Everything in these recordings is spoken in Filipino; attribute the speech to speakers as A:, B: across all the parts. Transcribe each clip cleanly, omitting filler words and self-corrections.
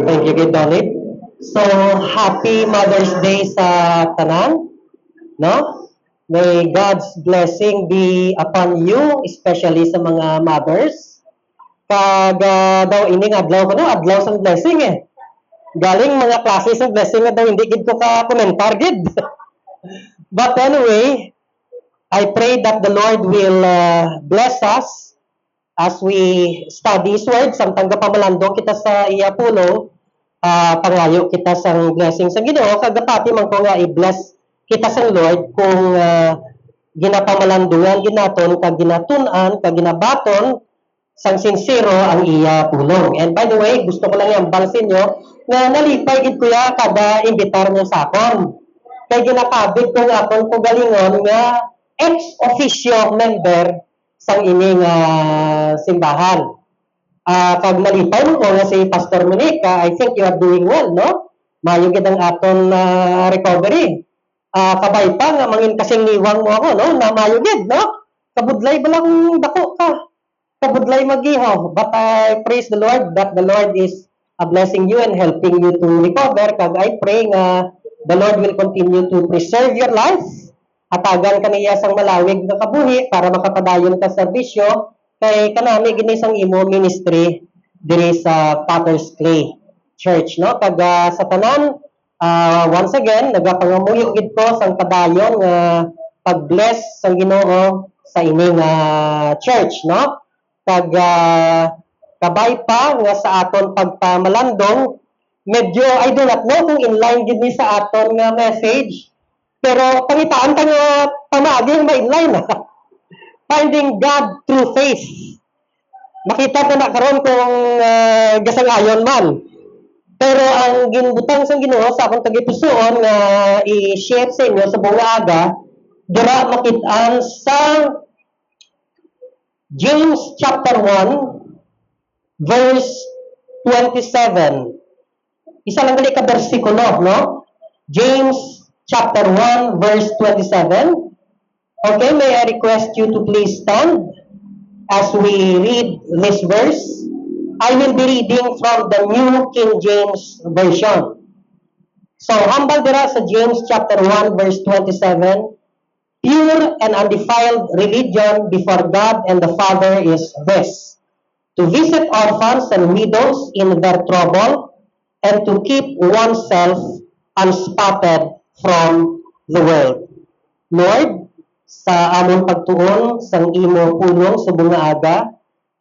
A: Thank you, Kid Donit. So, happy Mother's Day sa tanan, no? May God's blessing be upon you, especially sa mga mothers. Kag daw ining adlaw ko no, adlaw sang blessing eh. Galing mga klase sa blessing nga daw hindi gid ko ka komentar gid. But anyway, I pray that the Lord will bless us as we study His Word. Samtang gapamalandong kita sa iya pulong, pangayo kita sang blessing sa Ginoo. Kagapati man ko nga i-bless kita sa Lord kung ginapamalandungan ginaton, kag ginatunan, kag ginabaton, sang sincero ang iya pulong. And by the way, gusto ko lang i-ambal sa inyo na nalipay gid kuya kada imbitar niyo sa akon. Kay ginakabit ko nga akong kugalingon nga ex-officio member sang ining simbahan. Kag nalipay mo ko nga si Pastor Monica, I think you are doing well, no? Mayo gid ang aton recovery. Kabay pa nga mangin kasing niwang mo ako, no? Na mayo gid, no? Kabudlay ba lang dako ka? Kabudlay magiho. But I praise the Lord that the Lord is blessing you and helping you to recover. Kag I pray nga the Lord will continue to preserve your life. Hatagan kaniya sang malawig nga kabuhi para makapadayon ka sa bisyo kay kanami gini sang imo ministry diri sa Potter's Clay Church, no? Kag sa tanan, once again nagapangamuyo gid ko sang padayon nga pag-bless sang Ginoo sa ining church, no? Kag kabay pa nga sa aton pagpamalandong, medyo I do not know kung inline gid ni sa aton nga message, pero pangitaan ka nga pamagi nga inline Finding God through faith. Makita ko na karon kung gasangayon man. Pero ang ginbutang sa Ginoo sa akong tagipusoon nga i-share sa inyo sa buong aga, dira makit-an sa James chapter 1 verse 27. Isa lang gali ka bersikulo, no? James chapter 1 verse 27. Okay, may I request you to please stand as we read this verse. I will be reading from the New King James Version. So, hambal dira sa James chapter 1 verse 27. Pure and undefiled religion before God and the Father is this: to visit orphans and widows in their trouble, and to keep oneself unspotted from the world. Lord, sa amon pagtuon sang imo pulong sa bunga aga,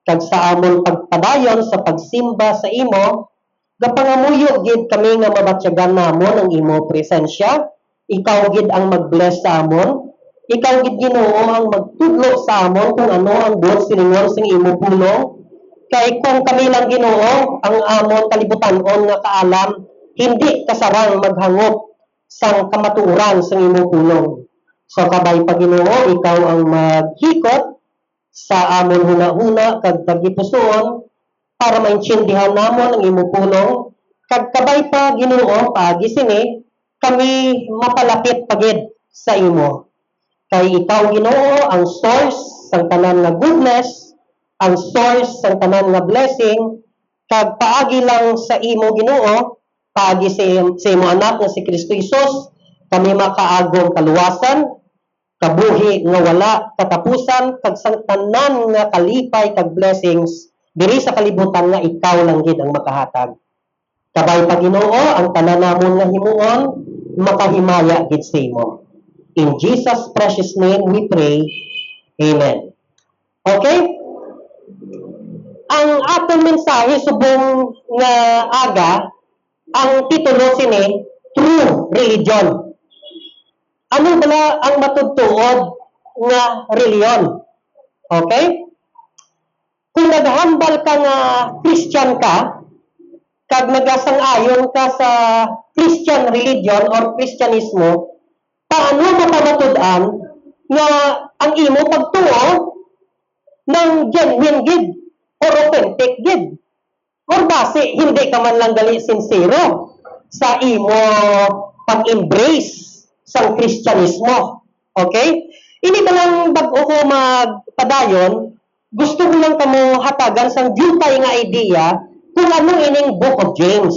A: kag sa amon pagpadayon sa pagsimba sa imo, gapangamuyo gid kami nga mabatyagan namon ang imo presensya. Ikaw gid ang mag-bless sa amon. Ikaw gid Ginoo ang magtudlo sa amon kung ano ang buot silingon sang imo pulong. Kay kung kami lang Ginoo ang amon kalibutan-on nga kaalam, hindi kasarang maghangop sang kamatuoran sang imo pulong. So kabay pa Ginoo, ikaw ang maghikot sa amon huna-huna kag tagipusoon para maintindihan namon ang imo pulong. Kag kabay pa Ginoo, paagi sini kami mapalapit pagid sa imo. Kay ikaw Ginoo ang source sang tanan nga goodness, ang source sang tanan nga blessing, kag paagi lang sa imo Ginoo, paagi sa imo anak nga si Kristo Hesus, kami makaagong kaluwasan, kabuhi nga wala katapusan, kag sang tanan nga kalipay kag blessings diri sa kalibutan nga ikaw lang gid ang makahatag. Kabay pa Ginoo ang tanan namon nga himuon makahimaya gid sa imo. In Jesus' precious name we pray. Amen. Okay? Ang atong mensahe subong nga aga, ang titulo sini, True Religion. Ano bala ang matudtuod nga reliyon? Okay? Kung naghambal ka nga Christian ka, kag nagasang-ayon ka sa Christian religion or Christianismo, paano mapamatud-an nga ang imo pagtuo ng genuine gid or authentic gid? Or base hindi ka man lang gali sincero sa imo pag-embrace sa Kristyanismo. Okay? Ini ba lang bago ko magpadayon, gusto ko lang kamo hatagan sang jutay nga idea kung ano ining Book of James.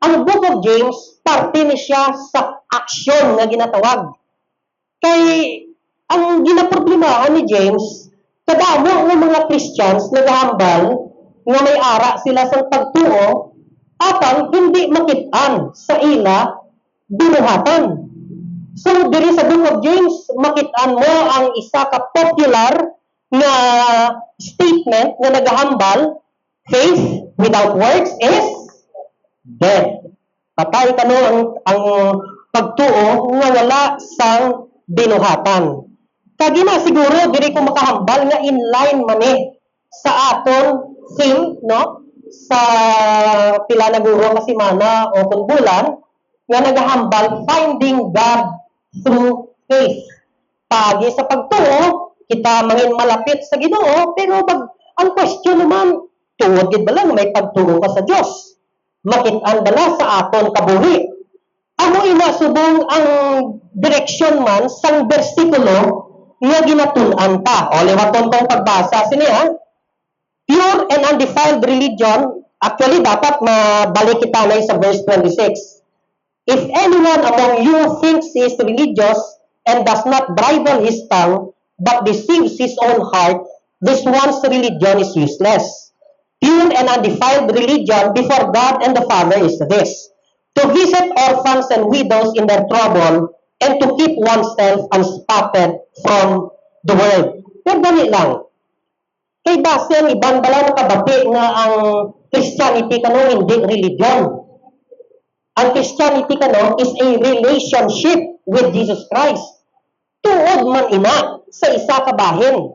A: Ang Book of James, parte ni siya sa aksyon nga ginatawag. Kay, ang ginaproblemahan ni James, kadamo ng mga Christians naghahambal nga may ara sila sa pagtuo apang hindi makitaan sa ila binuhatan. So, diri sa Book of James, makitaan mo ang isa ka popular na statement na naghahambal, faith without works is dead. Patay ka no ang pagtuo nga wala sang binuhatan. Kagina siguro diri ko makahambal nga in line mani sa aton theme no sa pila na guro kasi mana o tungbulan nga naghahambal finding God through faith. Pagi sa pagtuo kita mangin malapit sa Ginoo pero ang question naman tuod gid ba lang may pagtuo ka sa Dios? Makit-an bala sa aton kabuhi. Amo ina subong ang direksyon man sang bersikulo nga ginatun-an ta. O liwaton tong pagbasa sini ha. Pure and undefiled religion, actually dapat mabalik kita na sa verse 26. If anyone among you thinks he is religious and does not bridle his tongue, but deceives his own heart, this one's religion is useless. Pure and undefiled religion before God and the Father is this: to visit orphans and widows in their trouble, and to keep oneself unspotted from the world. Pero dali lang. Kay base ang ibang bala nakabati nga ang Christianity kano hindi religion. Ang Christianity kano is a relationship with Jesus Christ. Tuod man ina sa isa ka bahin.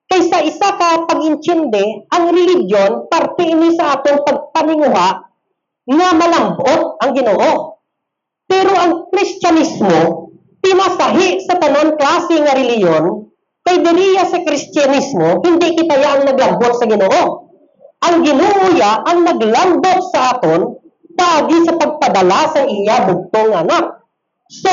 A: Kay sa isa ka pag-intindi, ang religion parte ini sa atong pagpaninguha nga malambot ang Ginoo. Pero ang Kristyanismo, pinasahi sa tanan klase nga reliyon, kay diriya sa Kristyanismo, hindi kita ya ang naglambot sa Ginoo. Ang Ginoo ya ang naglambot sa aton pagi sa pagpadala sa iya bugtong anak. So,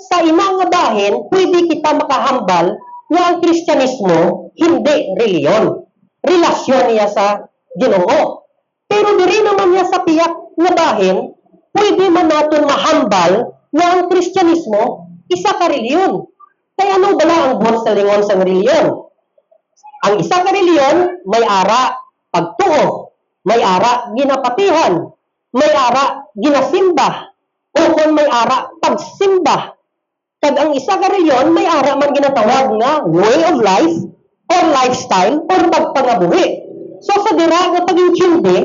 A: sa imang nga bahin, pwede kita makahambal nga ang Kristyanismo hindi reliyon. Relasyon niya sa Ginoo. Pero diri naman niya sa piyak nga bahin, pwede man natin mahambal na ang Kristyanismo isa ka reliyon. Kaya ano bala ang buwan sa lingon sa reliyon? Ang isa ka reliyon, may ara pagtuo, may ara ginapatihan, may ara ginasimba, o kung may ara pagsimba. Kag ang isa ka reliyon, may ara man ginatawag nga way of life, or lifestyle, or pagpangabuhi. So sa dira nga pag-intindi,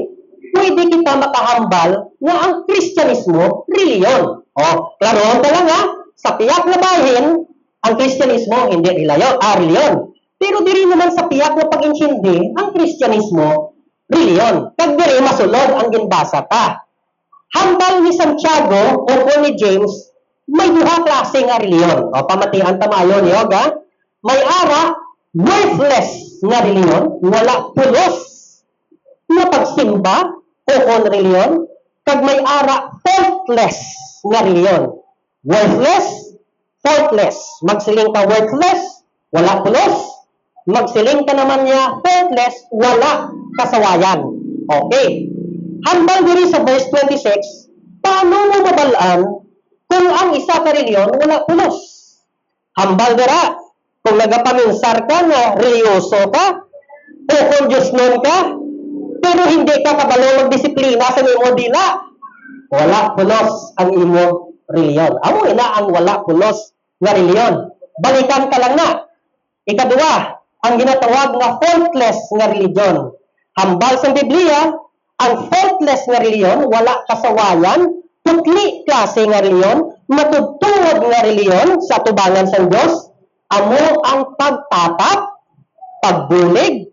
A: pwede kita makahambal nga ang Kristyanismo reliyon. O, klaroon ka lang ha, sa piyak na bahin, ang Kristyanismo hindi reliyon. Pero diri naman sa piyak na pag-intindi, ang Kristyanismo reliyon. Kag diri masulod ang ginbasa ta. Hambal ni Santiago o ni James, may duha klase nga reliyon. O, pamatihan tamayo niyo, ha? May ara, worthless nga reliyon, wala pulos na pagsimba o kon reliyon, kag may ara, faultless nga reliyon. Worthless, faultless. Magsiling ka worthless, wala pulos. Magsiling ka naman niya, faultless, wala kasawayan. Okay. Hambal diri sa verse 26, paano mo mabalaan kung ang isa ka reliyon wala pulos? Hambal dira, kung nagapaminsar ka nga religyoso ka, o kung Diyos nun ka, pero hindi ka kabalo magdisiplina sa imo dila, wala pulos ang imo reliyon. Amo ina ang wala pulos nga reliyon. Balikan ka lang na. Ikaduha, ang ginatawag nga faultless nga religion. Hambal sa Biblia, ang faultless nga reliyon, wala kasawayan, putli klase nga reliyon, matutungod nga reliyon sa tubangan sa Diyos, amo ang pagtatap, pagbulig,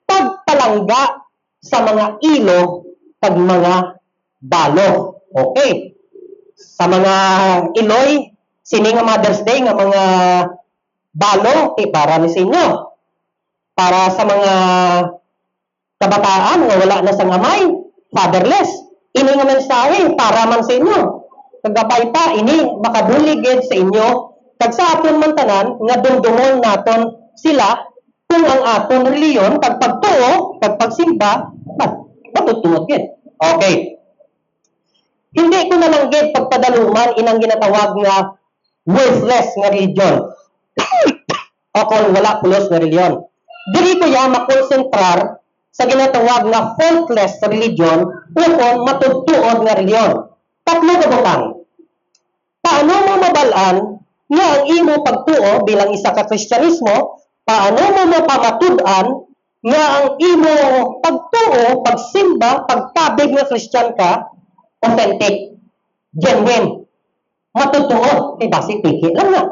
A: pagpalangga sa mga ilo, pag mga balo. Okay. Sa mga iloy, sini nga Mother's Day, nga mga balo, para ni sa inyo. Para sa mga kabataan nga wala na sang amay, fatherless, ini nga mensahe para man sa inyo. Kagabay pa, ini makabuligid sa inyo, kag sa aton man tanan, nga dumdumon naton sila, kung ang aton reliyon, kag pagtuo, kag pagsimba, Matutungod gid. Okay. Hindi ko nalanggit pagpadaluman inang ginatawag nga worthless nga religion. O kung wala pulos nga religion. Diri ko ya makonsentrar sa ginatawag nga faultless religion o kung matuttuod nga religion. Tatlo ka butang. Paano mo mabalaan nga ang imo pagtuo bilang isa ka Kristyanismo, paano mo mapamatud-an nga ang imo pagtuo, pagsimba, pagtabig nga Kristyan ka, authentic, genuine, matutuo, basic piki lang na.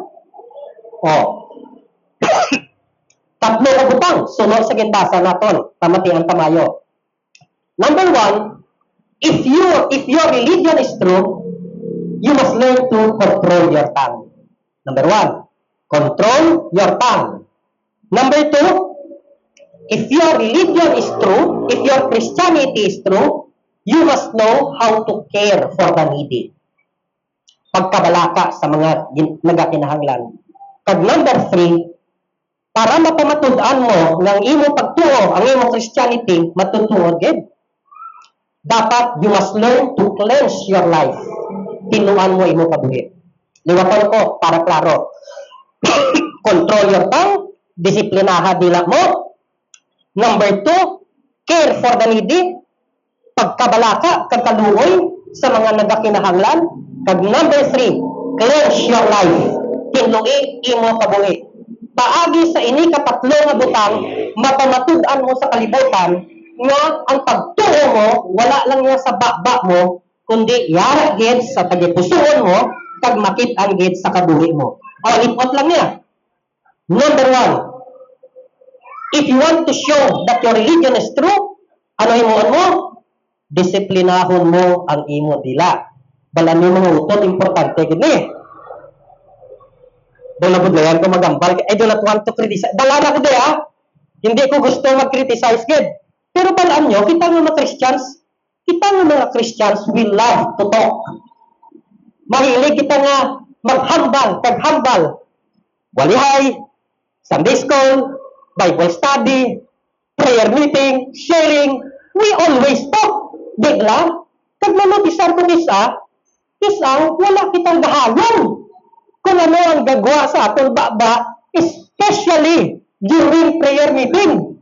A: Tatlo ka butang, sunod sa ginbasa naton, pamatian tamayo. Number one, if your religion is true, you must learn to control your tongue. Number one, control your tongue. Number two, if your religion is true, if your Christianity is true, you must know how to care for the needy. Pagkabalaka sa mga nagakinahanglan. Pag number three, para mapamatud-an mo ng imo pagtuo, ang imo Christianity, matutuod gid. Dapat you must learn to cleanse your life. Tinuan mo imo kabuhi. Liwaton ko para klaro. Control your tongue, disiplinaha dila mo. Number two, care for the needy. Pagkabalaka, kagkaluoy sa mga nagakinahanglan. Kag number three, cleanse your life. Tinui imo kabuhi. Paagi sa ini kapatlo nga butang, mapamatud-an mo sa kalibutan nga ang pagtuo mo, wala lang nga sa bakba mo, kundi yara gid sa tagipusoon mo, kag makit-an gid sa kabuhi mo. O, lipot lang niya. Number one, if you want to show that your religion is true, ano himuon mo? Disiplinahon mo ang imo dila. Balan mo mga utot, importante gid ni. Doon na budlayan ko magambal. I do not want to criticize. Balaan ako doon, Hindi ko gusto mag-criticize, good. Pero balaan nyo, kita nga mga Christians, we love to talk. Mahilig kita nga maghambal, taghambal. Walihay, Sunday school, Bible study, prayer meeting, sharing. We always talk. Bigla, kag manotisar ko isang wala kitang gahalon. Kung ano ang gagawa sa atong baba, especially during prayer meeting.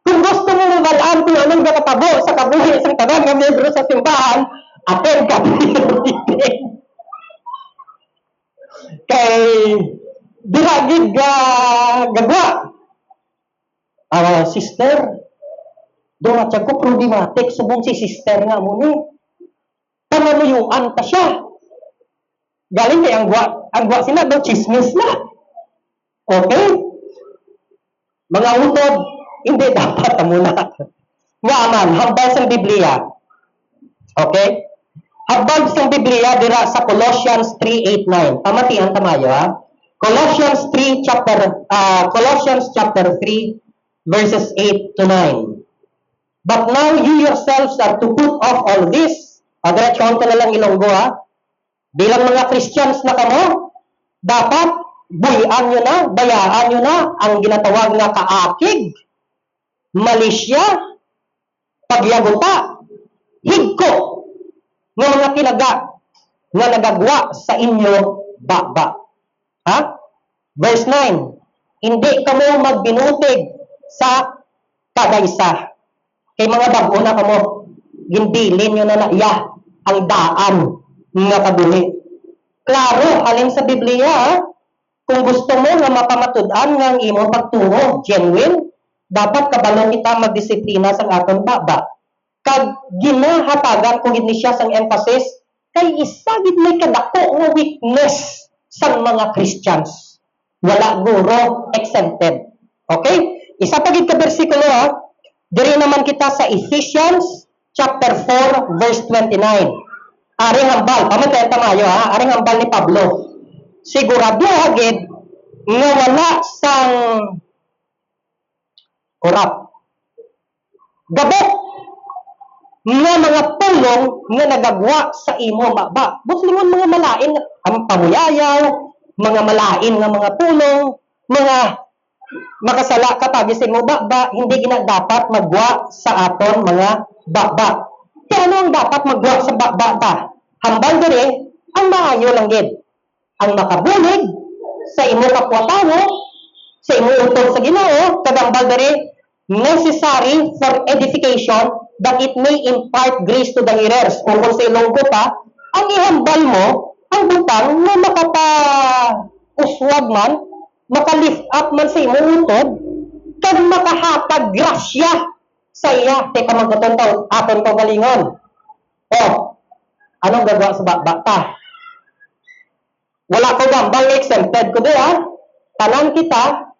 A: Kung gusto mo mabalaan kung anong nakatabo sa kabuhi sa tanan ng membro sa simbahan, attend ka prayer meeting. Kay diragid gagawa. Sister, doon at ko problematic, subong si sister nga mo ni. Pangaluyuan ta siya. Galing kay ang gwa sila daw chismis na. Okay? Mga utod, hindi dapat muna. Nga man, hambal sa Biblia. Okay? Hambal sa Biblia dira sa Colossians 3:8-9. Pamatihan tamayo Colossians chapter 3 verses 8-9. But now you yourselves are to put off all this. Diretsohan ko na lang Ilonggo Bilang mga Christians na kamo, dapat buhian nyo na, bayaan nyo na ang ginatawag na kaakig, malisya, pagyaguta, higko, ng mga tinaga na nagagwa sa inyo baba. Verse 9, hindi kamo magbinutig sa kadaysa. Kay mga bago na kamo, ginbilin nyo na naiya ang daan nga kabuhi. Klaro, halin sa Biblia, kung gusto mo nga mapamatud-an nga ang imong pagtuo, genuine, dapat kabalo kita magdisiplina sa aton baba. Kag ginahatagan ko gid ni siya sang emphasis kay isa gid may kadako nga weakness sang mga Christians. Wala guro exempted. Okay? Isa pa gid ka bersikulo diri naman kita sa Ephesians chapter 4 verse 29. Aring hambal, pamatay tamayo aring hambal ni Pablo. Sigurado agad nga wala sang korap. Gabok nga mga pulong nga nagagwa sa imo baba. Muslimon mga malain ang pamuyayaw, mga malain nga mga pulong, mga makasala kapag sa imo baba, hindi gina dapat magwa sa aton mga bakbak. Kaya ano ang dapat magwa sa bakbak ta? Hambal diri, ang maayo lang gid. Ang makabulig sa imo kapwa-tawo, sa imo utod sa Ginoo, kadambal diri necessary for edification that it may impart grace to the hearers. O kung sa Ilonggo pa, ang ihambal mo, ang butang na uswag man, maka-lift up man sa imo utod, kag makahatag grasya sa iya. Teka magkatong aton to galingon. O, anong gagawa sa bakta? Wala ko gambang exempted ko diya. Tanan kita,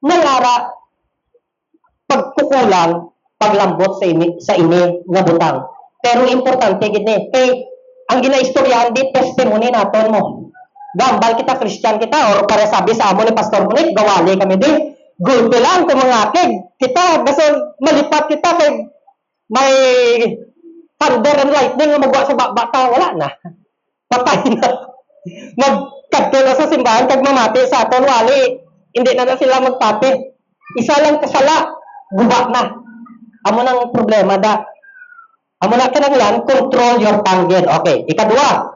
A: nalara pagkukulang, paglambot sa ini nga butang. Pero importante gid ni, kay ang ginaistoryahan di testimony naton mo. Gambal kita, Christian kita, or para sabi sa amo ni Pastor Munik, gawali kami di. Gulpe lang kung mga keg. Kita, basta malipat kita kay may thunder and lightning nga magwa sa bata, wala na. Patay na. Magkadto na sa simbahan, kag mamati sa aton, wali. Hindi na sila magpati. Isa lang kasala, guba na. Amo nang problema da. Amo na kinanglan, control your tongue. Okay, ikadua.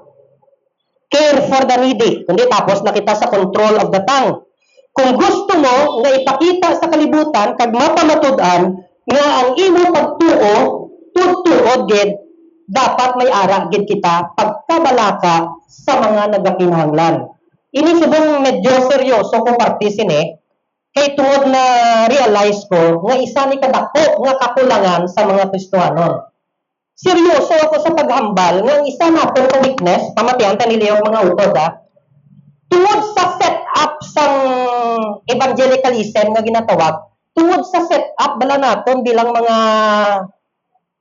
A: Care for the needy. Kundi tapos na kita sa control of the tongue. Kung gusto mo nga ipakita sa kalibutan kag mapamatud-an nga ang imo pagtuo tutuod gid, dapat may ara gid kita pagkabalaka sa mga nagakinahanglan. Ini subong medyo seryoso ko partisin kay tungod na realize ko nga isa ni kadako nga kakulangan sa mga Kristiyanon. Seryoso ako sa paghambal nga ang isa naton ka weakness, pamatian ta nila yung mga utod tungod sa set-up sang evangelicalism nga ginatawag, tungod sa set-up bala naton bilang mga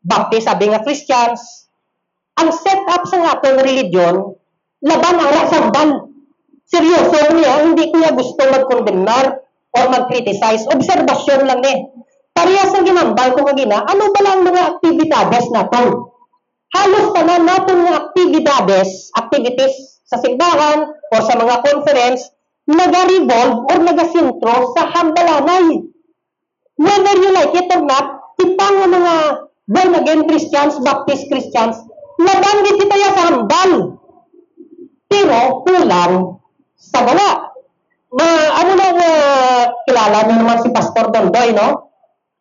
A: baptist, sabi nga Christians, ang set-up sa aton religion, laban ang sambal. Seryoso niya, hindi ko niya gusto mag-condemnar o mag-criticize. Obserbasyon lang Parehas ang ginambal ko kagina, ano ba lang mga aktibidades naton? Halos tanan naton nga activities sa simbahan o sa mga conference, nag-revolve or nag-sintro sa hambalanay. Whether you like it or not, kita nga mga born-again Christians, Baptist Christians, nabanggit kita sa hambal. Pero kulang sa wala. Ano na kilala niyo naman si Pastor Dondoy, no?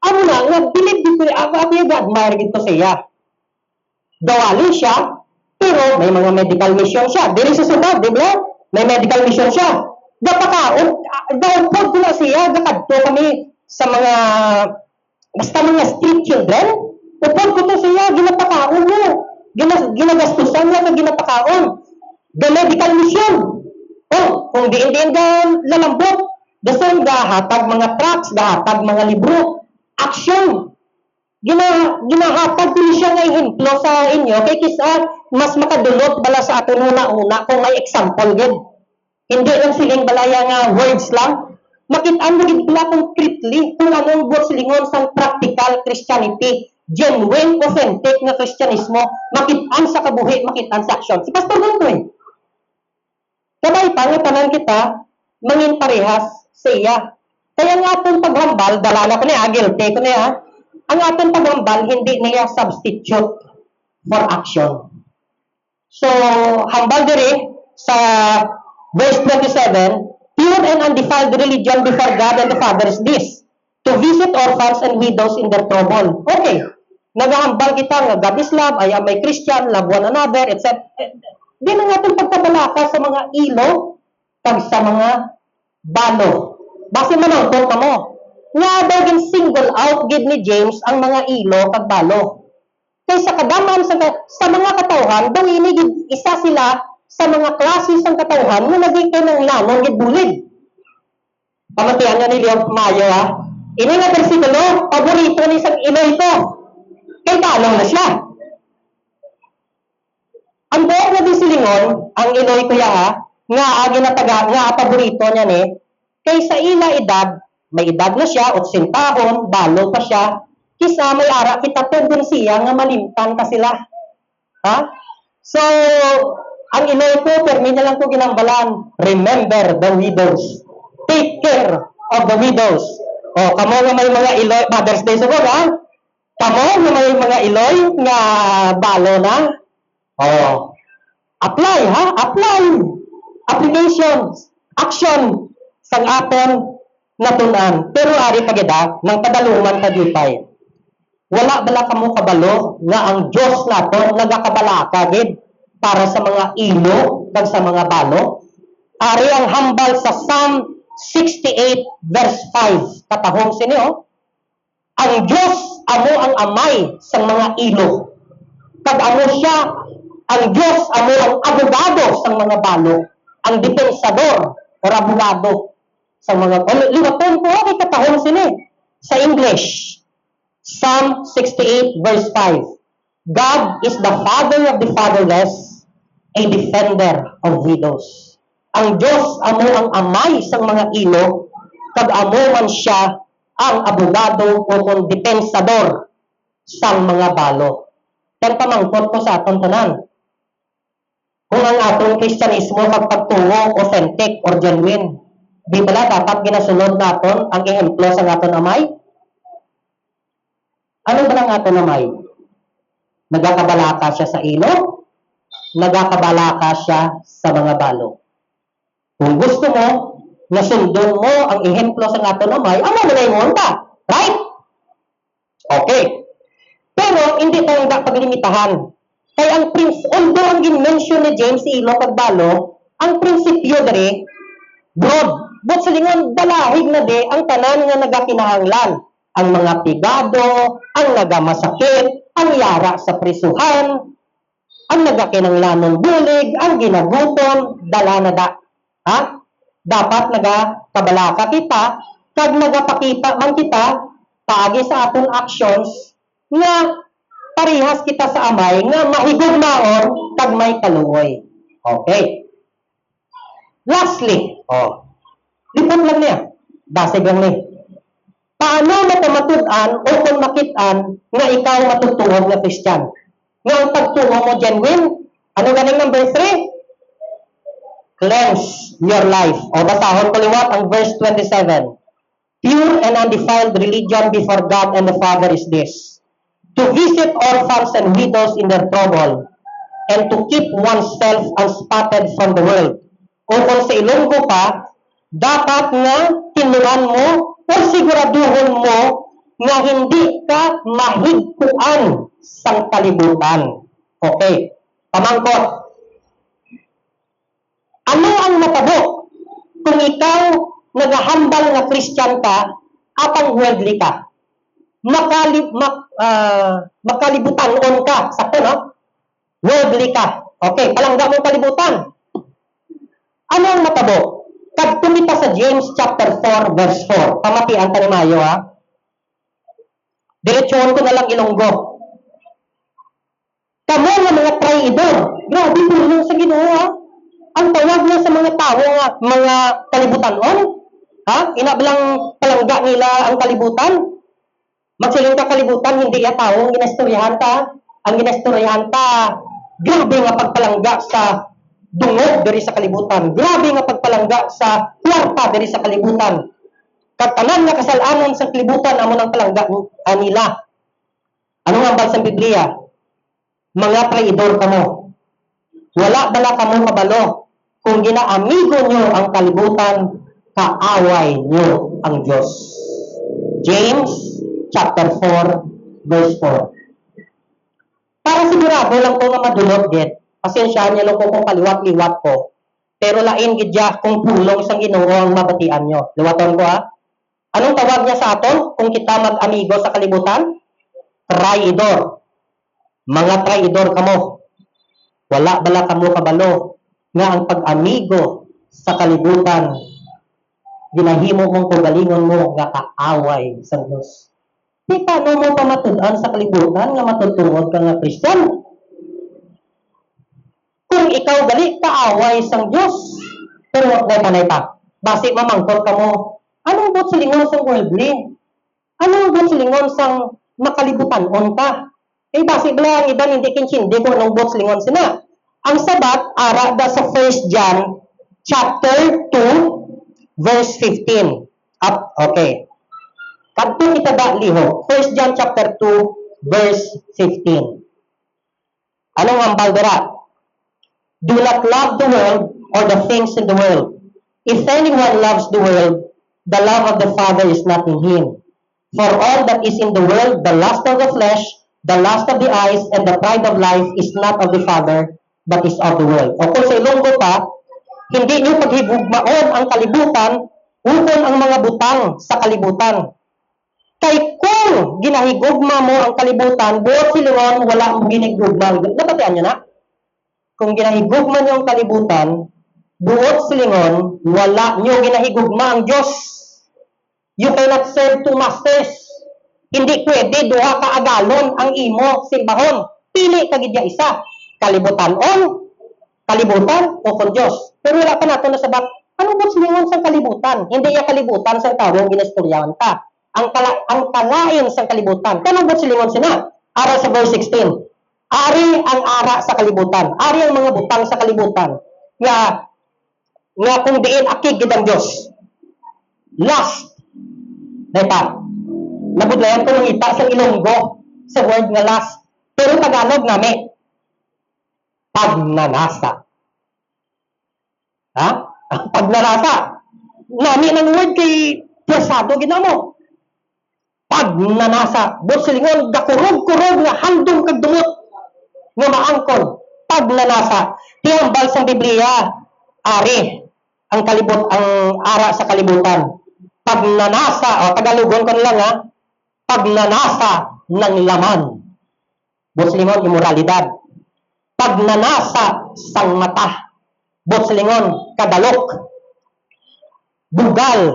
A: Ano na, believe dito, ako admire dito siya. Gawali siya, pero may mga medical mission siya. Dili sa subad, di ba? May medical mission siya. Daon po ko na siya, gakadto kami sa mga, basta mga street children. Upod ko to siya, ginapakaon mo. Ginagastusan niya na ginapakaon. The medical mission. Kung diin-diin ka lalambot, dasan gahatag mga tracts, gahatag mga libro, action. Ginahatag ko siya nga ihemplo sa inyo, kay kisa mas makadulot bala sa aton una-una kung may example gid. Hindi lang siling balaya nga words lang. Makitaan mo gid pala concretely kung anong buot silingon sa practical Christianity, genuine, authentic nga Kristyanismo, makitaan sa kabuhi, makitaan sa action. Si Pastor Gontoy. Kabay pa nga tanan kita, mangin parehas sa iya. Kaya nga atong paghambal, dalala ko niya, guilty ko niya, ang atong paghambal, hindi niya substitute for action. So, hambal diri sa verse 27, pure and undefiled religion before God and the Father is this, to visit orphans and widows in their trouble. Okay, naghahambal kita nga God is love, I am a Christian, love one another, etc. Di na natin pagkabalaka sa mga ilo kag sa mga balo. Base manangkot mo. Nga daw single out gid ni James ang mga ilo kag balo. Kay sa kadaman sa mga katawhan, daw ini isa sila sa mga klase sang katawhan nga naging ng lanon gid bulig. Pamatian niya ni Leo Mayo Ini nga bersikulo, paborito ni isang ilo ito. Kay talong na siya. Ang buong na silingon, ang iloy kuya nga ginataga, nga paborito niya kay sa ila edad, may edad na siya, 80 taon, balo pa siya, kisa may ara, kita tundon siya nga malimtan ka sila. So, ang iloy ko, permi na lang ko ginambalan, remember the widows. Take care of the widows. Kamo nga may mga iloy, Mother's Day siguro, Kamo nga may mga iloy nga balo na. Oh. Apply ha? Apply. Applications. Action. Sang aton natunan. Pero ari pagida ng padaluman tagipay. Wala bala kamo kabalo nga ang Dios naton nagakabalaka gid para sa mga ilo kag sa mga balo. Ari ang hambal sa Psalm 68 verse 5. Katahong sini oh. Ang Dios amo ang amay sa mga ilo. Kag amo siya ang Diyos amo ang abogado sa mga balo, ang depensador o abogado sa mga liwaton ko kay katahon sini sa English. Psalm 68 verse 5. God is the father of the fatherless, a defender of widows. Ang Diyos amo ang amay sa mga ilo, kag amo man siya ang abogado o kung depensador sa mga balo. Kaya pamangkot ko sa aton tanan. Kung ang atong Kristyanismo magpagtungo authentic or genuine, di bala dapat ginasunod naton ang ehemplo sa aton amay? Ano ba ang aton amay? Nagakabalaka siya sa ilo? Nagakabalaka siya sa mga balo. Kung gusto mo, nasundon mo ang ehemplo sa aton amay, amo mo na yung ka. Right? Okay. Pero hindi tayo paglimitahan. Kaya ang although ang gin-mention ni James ilo kag balo, ang prinsipyo dere broad. But sa lingon balahig na de ang tanan nga nagakinahanglan. Ang mga pigado, ang nagamasakit, ang yara sa prisuhan, ang nagakinanglanon bulig, ang ginagutom, dala na da. Ha? Dapat nagakabalaka kita, kag nagapakita man kita, paagi sa aton actions, nga parihas kita sa amay nga mahigugmaon kag may kaluoy. Okay. Lastly, lipot lang niya. Basig lang ni. Paano mo matud-an o kung makit-an nga ikaw matutuhog na Christian? Nga ang pagtuho mo genuine? Ano ganing number 3? Cleanse your life. O basahon ko liwat ang verse 27. Pure and undefiled religion before God and the Father is this: to visit orphans and widows in their trouble, and to keep oneself unspotted from the world. O kung sa Ilonggo pa, dapat nga tinuan mo o siguraduhon mo nga hindi ka mahigkuan sa kalibutan. Okay. Pamangkot. Ano ang matabo kung ikaw nagahambal nga Christian ka at ang worldly ka? Makalibutan-on ka. Sakto, no? Worldly ka. Okay, palangga mong kalibutan. Ano ang matabo? Kag tumita sa James chapter 4 verse 4. Pamatian ta ni Mayo, ha? Diretsuhon ko na lang Ilonggo. Kamo nga mga traidor. Grabe tulong sa Ginoo, ha? Ang tawag niya sa mga tao nga mga kalibutan-on. Ha? Inabalang palangga nila ang kalibutan. Magsiling ka kalibutan, hindi ya tao ang ginastoryahan ta. Ang ginastoryahan ta, grabe nga pagpalangga sa dungog diri sa kalibutan. Grabe nga pagpalangga sa kwarta diri sa kalibutan. Katanan nga kasalanan sa kalibutan amo nang palangga nila. Ano nga ang sa Biblia? Mga traidor kamo. Wala bala kamo kabalo. Kung ginaamigo nyo ang kalibutan, kaaway nyo ang Diyos. James chapter 4 verse 4. Para sigurado lang ko nga madulog gid. Pasensyahan niyo lang kung kaliwat-liwat ko. Pero lain gid ya kung pulong sang Ginoo ang mabatian nyo. Liwaton ko, ha. Anong tawag niya sa aton kung kita mag-amigo sa kalibutan? Traidor. Mga traidor kamo. Wala bala kamo kabalo nga ang pag-amigo sa kalibutan ginahimo mong kugalingon mo nga kaaway sa Diyos. Di paano mo pa matud-an sa kalibutan nga matutungod ka nga Christian? Kung ikaw gali kaaway sa Diyos, pero wag na panay pa. Basi mamangkot ka mo, anong bot silingon sa worldly? Anong bot silingon sa makalibutan-on ka? Eh, basi bala ang iban hindi kinsindi kung anong bot silingon sina. Ang sabat, ara da sa 1 John chapter 2 verse 15. Up, okay. Kadto kita da liho. 1 John chapter 2 verse 15. Anong hambal dira? Do not love the world or the things in the world. If anyone loves the world, the love of the Father is not in him. For all that is in the world, the lust of the flesh, the lust of the eyes, and the pride of life is not of the Father, but is of the world. O kung sa Ilonggo pa, hindi nyo paghigugmaon ang kalibutan, ukon ang mga butang sa kalibutan. Kay kung ginahigugma mo ang kalibutan, buot silingon, wala mong ginigugma. Napatian nyo na? Kung ginahigugma nyo ang kalibutan, buot silingon, wala nyo ginahigugma ang Diyos. You cannot serve two masters. Hindi pwede duha ka agalon ang imo simbahon. Pili ka gidya isa. Kalibutan o kung Diyos. Pero wala pa nato na sabat. Ano ba silingon sa kalibutan? Hindi yung kalibutan sa tawong ginastoryawan ka. Ang kalain sa kalibutan. Kano ba silingon sina? Ara sa verse 16. Ari ang ara sa kalibutan. Ari ang mga butang sa kalibutan. Nga kung diin akig gidang Diyos. Last. Deta. Nabudlayan ko ng ita sa Ilonggo sa word nga last. Pero Tagalog nami. Pagnanasa. Ha? Pagnanasa. Nami ng word kay Piasado ginamo. Pagnanasa. Busilingon, gakurog-kurog nga handong kagdumot. Nga maangkon. Pagnanasa. Tiyambal sa Biblia. Ari. Ang ara sa kalibutan. Pagnanasa. O Tagalogon ko lang ha. Pagnanasa ng laman. Busilingon, imoralidad. Pagnanasa sang mata. Busilingon, kadalok. Bugal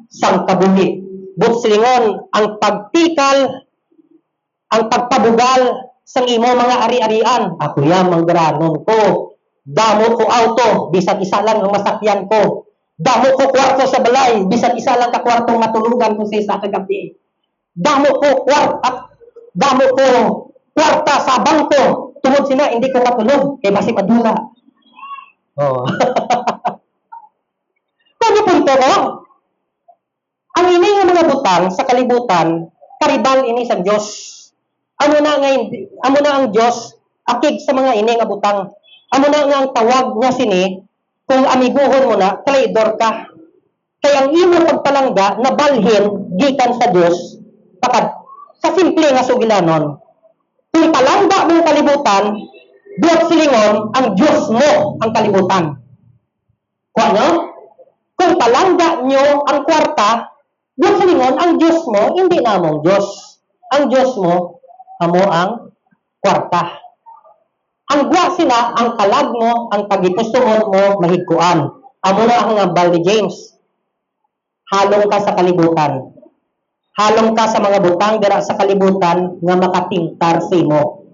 A: sang kabuhi. Busilingon, ang pagtikal, ang pagpabugal sang imo mga ari-arian. Ako yan, manggaranon ko. Damo ko auto, bisan isa lang ang masakyan ko. Damo ko kwarto sa balay, bisan isa lang ka kwartong matulugan ko sa isa kagabi. Damo ko kwarta sa bangko. Tungod sina, hindi ko matulog. Kaya basi padula. Oh. Kaya punto ko, ang ini nga mga butang sa kalibutan, karibal ini sa Diyos. Amo na ang Diyos, akig sa mga ini nga butang. Amo na nga ang tawag nga sini, kung amiguhon mo na, traidor ka. Kaya ang imo pagpalangga, nabalhin, gikan sa Diyos, sa simple nga sugilanon. Kung palangga mo ang kalibutan, buot silingon, ang Diyos mo ang kalibutan. Kung ano? Kung palangga nyo ang kwarta, buot silingon, ang Diyos mo, hindi na among Diyos. Ang Diyos mo, amo ang kwarta. Ang gwa sila, ang kalag mo, ang pagitustuhon mo, mahigkuan. Amo na ang ngambal ni James. Halong ka sa kalibutan. Halong ka sa mga butang dira sa kalibutan nga makatingtar sa imo.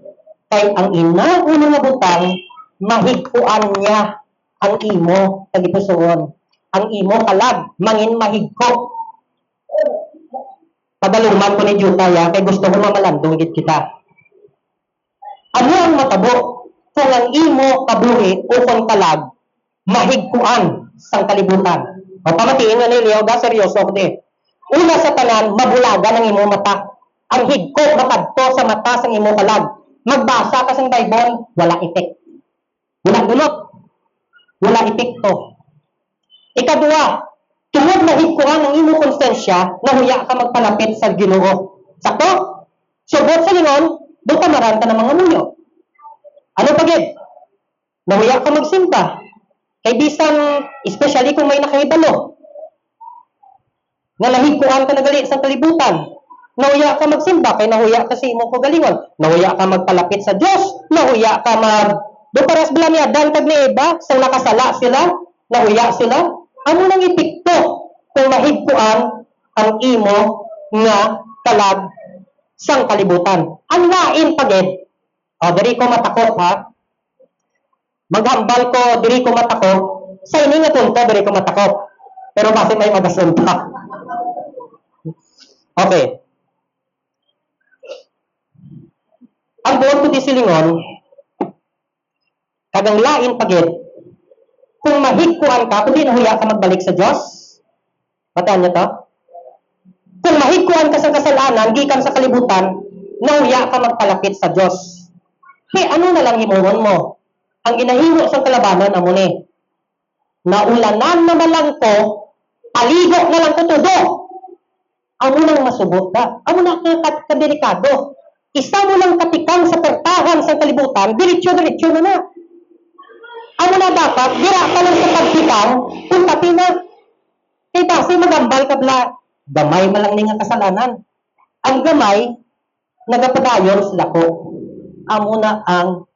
A: Kay ang uno nga butang, mahigkuan niya ang imo pagitustuhon. Ang imo kalag, mangin mahigko. Padaluman ko ni Jutaya, kay gusto ko mamalandong gid kita. Ano ang matabo? Kung ang imo kabuhi o kung kalag, mahigkuan sang kalibutan. O pamatiin nga niliyaw, seryoso ko di. Una sa tanan, mabulagan ang imo mata. Ang higko, makadto sa mata sang imo kalag. Magbasa ka sang Bible, wala epek. Wala dulot. Wala epekto. Ikaduha, tungod mahigkuan ang imo konsensya, nahuya ka magpalapit sa Ginoo. Sakto? Subot sa lingon, doon ka maranta ng mga munyo. Ano pagid? Nahuya ka magsimba. Kay bisan, especially kung may nakahibalo. Nga nahigkuan ka na gali sa kalibutan. Nahuya ka magsimba, kay nahuya ka sa imo ko galingon. Nahuya ka magpalapit sa Diyos. Nahuya ka doon paras bila niya, dantag ni iba, sa nakasala sila, nahuya sila. Ano nang ipikto kung mahigkuan ang imo nga kalag sang kalibutan? Ang lain pagid. O, diri ko matakot ha. Maghambal ko, diri ko matakot. Sa ini nga punto, diri ko matakot. Pero bakit may magasunta? Okay. Ang buwan ko di silingon, kagang lain pagid, kung mahigkuan ka, kung di nahuya ka magbalik sa Diyos, mataan niyo to? Kung mahigkuan ka sa kasalanan, gikan sa kalibutan, nauya ka magpalapit sa Diyos. Ano na lang himuon mo? Ang ginahimo sa kalabanan na muni. Naulanan naman lang ko, paligo na lang ko tudo. Amo nang masubot ka. Amo na kadelikado. Isa mo lang katikang sa pertahan sa kalibutan, diretso-diretso na na. Amo na dapat, dira ka lang sa pagtikang, kung pati na. Kaya kasi magambal ka bla, gamay malang nga kasalanan. Ang gamay, nagapadayon sila ko. Amo na ang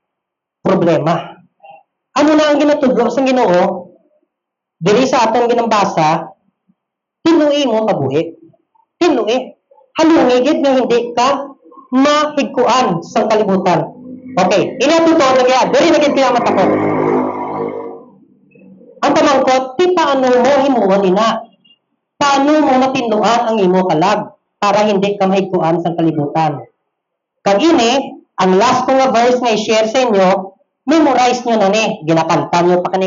A: problema. Amo na ang ginatudlo sa Ginoo, diri sa atong ginambasa, tinuwi mo kabuhi. Tinuwi. Halungigid nga hindi ka mahigkuan sa kalibutan. Okay, inatuto na kaya, diri na kaya mata ko. Ang pamangkot, ti paano mo himuon ina? Paano mo matinduan ang imo kalag para hindi ka mahigkuan sa kalibutan? Kag ini, ang last ko nga verse nga i-share sa inyo, memorize nyo na ni. Ginakanta nyo pa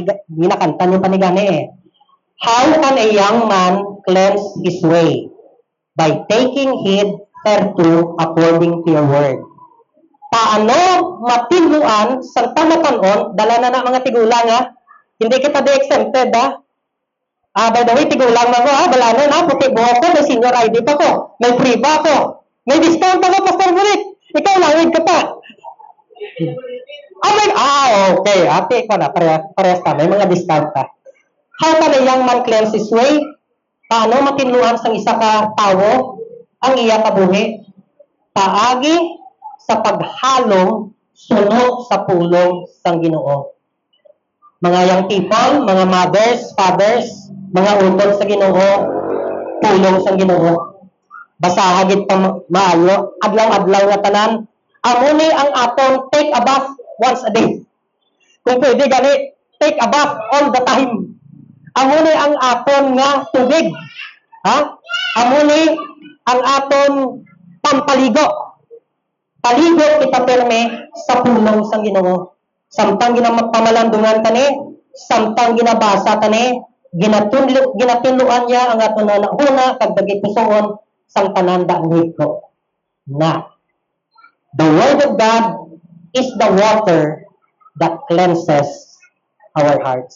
A: ni gani eh. How can a young man cleanse his way? By taking heed thereto according to your word. Paano matinduan sa tamatanon, dala na mga tigulang ha? Hindi kita de-exempted ha? By the way, tigulang na ko ha? Balanon ha? Puti buhok ko, may senior ID pa ko, may free pa ko, may discount pa ko, Pastor Burik. Ikaw langid ka pa. Okay. Ate ko na, parehas pa. May mga discount pa. How can a young man cleanse his way? Paano matinluan sang isa ka tawo ang iya kabuhi? Paagi sa paghalong suno sa pulong sang Ginoo. Mga young people, mga mothers, fathers, mga utol sa Ginoo, pulong sang Ginoo. Basahagit pa maayo, adlaw-adlaw nga tanan. Amo ni ang atong take a bath once a day. Kung pwede gani, take a bath all the time. Amo ni ang aton nga tubig. Ha? Amo ni ang aton pampaligo. Paligo kita perme sa pulong sang Ginoo. Samtang ginapamalandungan tani, samtang ginabasa tani, ginatinluan niya ang aton na una kag dagit pusoon sang tanan daanhid ko. Na the word of God is the water that cleanses our hearts.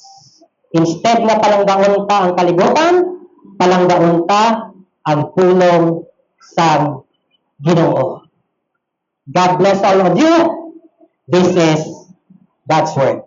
A: Instead na palanggaon ta ang kalibutan, palanggaon ta ang pulong sa Ginoo. God bless all of you. This is God's word.